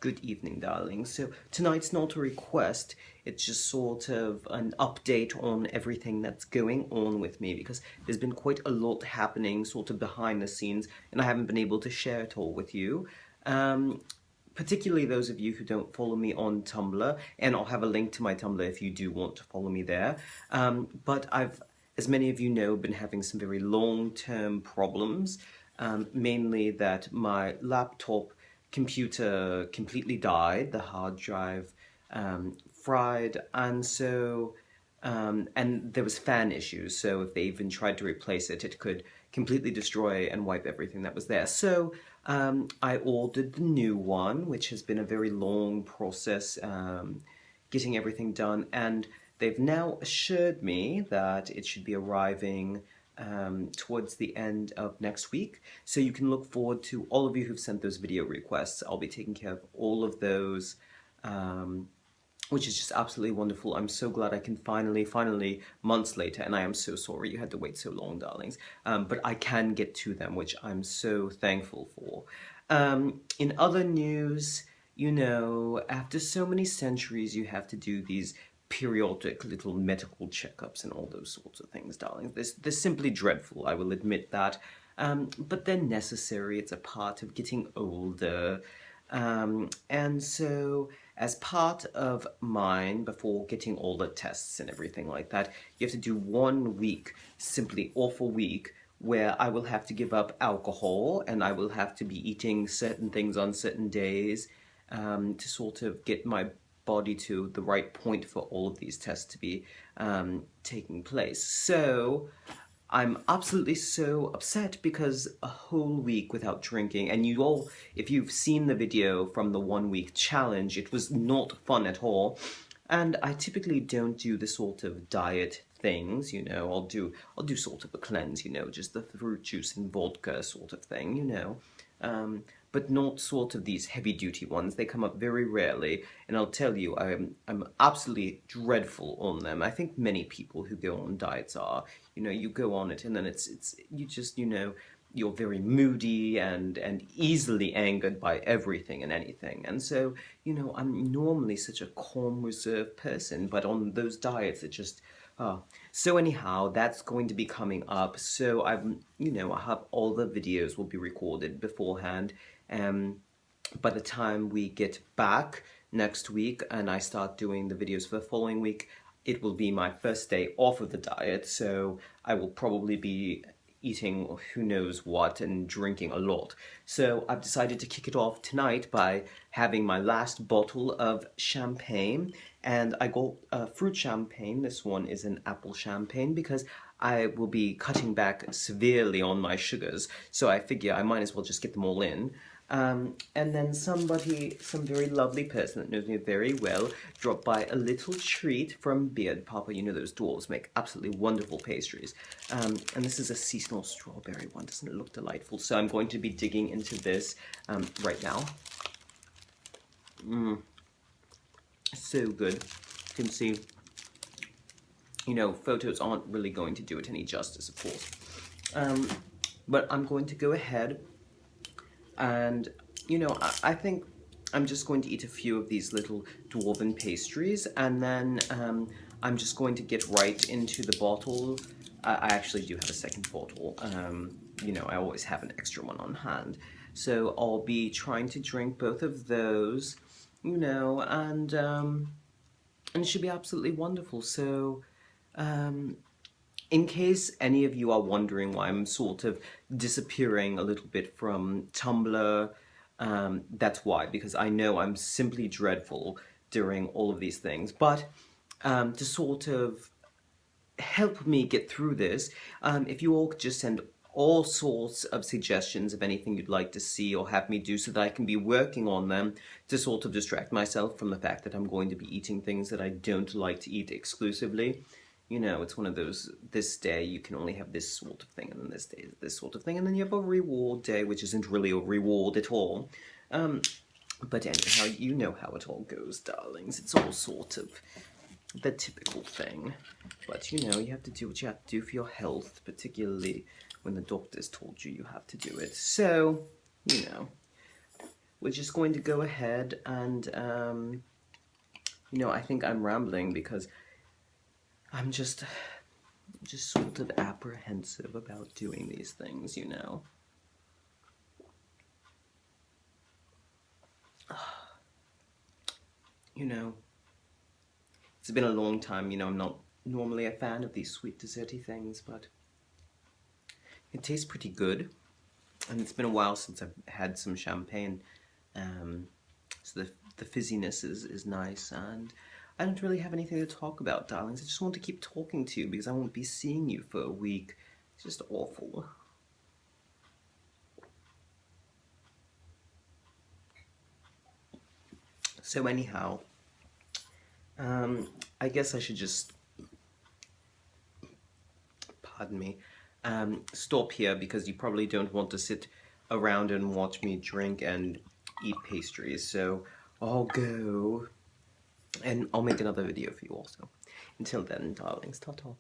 Good evening, darling. So tonight's not a request, it's just sort of an update on everything that's going on with me because there's been quite a lot happening sort of behind the scenes and I haven't been able to share it all with you. Um, Particularly those of you who don't follow me on Tumblr, and I'll have a link to my Tumblr if you do want to follow me there. But I've, as many of you know, been having some very long-term problems, mainly that my laptop computer completely died, the hard drive fried, and there was fan issues, so if they even tried to replace it, it could completely destroy and wipe everything that was there. So I ordered the new one, which has been a very long process getting everything done, and they've now assured me that it should be arriving towards the end of next week. So you can look forward to all of you who've sent those video requests. I'll be taking care of all of those. Which is just absolutely wonderful. I'm so glad I can finally, months later, and I am so sorry you had to wait so long, darlings, but I can get to them, which I'm so thankful for. In other news, you know, after so many centuries, you have to do these periodic little medical checkups and all those sorts of things, darling. They're simply dreadful, I will admit that. But they're necessary. It's a part of getting older. And so, as part of mine, before getting all the tests and everything like that, you have to do 1 week, simply off a week, where I will have to give up alcohol and I will have to be eating certain things on certain days to sort of get my body to the right point for all of these tests to be taking place. So I'm absolutely so upset because a whole week without drinking, and you all, if you've seen the video from the 1 week challenge, it was not fun at all. And I typically don't do the sort of diet things, you know, I'll do sort of a cleanse, you know, just the fruit juice and vodka sort of thing, you know. But not sort of these heavy-duty ones. They come up very rarely, and I'll tell you, I'm absolutely dreadful on them. I think many people who go on diets are. You know, you go on it, and then it's you just, you know, you're very moody and easily angered by everything and anything. And so, you know, I'm normally such a calm, reserved person, but on those diets, it just so anyhow, that's going to be coming up. So you know, I have all the videos will be recorded beforehand. By the time we get back next week and I start doing the videos for the following week, it will be my first day off of the diet. So I will probably be eating who knows what and drinking a lot. So I've decided to kick it off tonight by having my last bottle of champagne, and I got fruit champagne. This one is an apple champagne because I will be cutting back severely on my sugars, so I figure I might as well just get them all in. And then some very lovely person that knows me very well, dropped by a little treat from Beard Papa. You know those dwarves make absolutely wonderful pastries. And this is a seasonal strawberry one. Doesn't it look delightful? So I'm going to be digging into this right now. So good. You can see, you know, photos aren't really going to do it any justice, of course. But I'm going to go ahead and, you know, I think I'm just going to eat a few of these little Dwarven pastries, and then I'm just going to get right into the bottle. I actually do have a second bottle. You know, I always have an extra one on hand. So I'll be trying to drink both of those, you know, and it should be absolutely wonderful. So, in case any of you are wondering why I'm sort of disappearing a little bit from Tumblr, that's why, because I know I'm simply dreadful during all of these things. But to sort of help me get through this, if you all could just send all sorts of suggestions of anything you'd like to see or have me do so that I can be working on them to sort of distract myself from the fact that I'm going to be eating things that I don't like to eat exclusively. You know, it's one of those, this day you can only have this sort of thing, and then this day is this sort of thing, and then you have a reward day, which isn't really a reward at all. But anyhow, you know how it all goes, darlings. It's all sort of the typical thing. But, you know, you have to do what you have to do for your health, particularly when the doctors told you you have to do it. So, you know, we're just going to go ahead and, you know, I think I'm rambling because I'm just sort of apprehensive about doing these things, you know. You know, it's been a long time, you know, I'm not normally a fan of these sweet desserty things, but it tastes pretty good. And it's been a while since I've had some champagne, so the fizziness is nice, and I don't really have anything to talk about, darlings. I just want to keep talking to you because I won't be seeing you for a week. It's just awful. So anyhow, I guess I should just, pardon me, stop here because you probably don't want to sit around and watch me drink and eat pastries. So I'll go and I'll make another video for you also. Until then, darlings, ta-ta.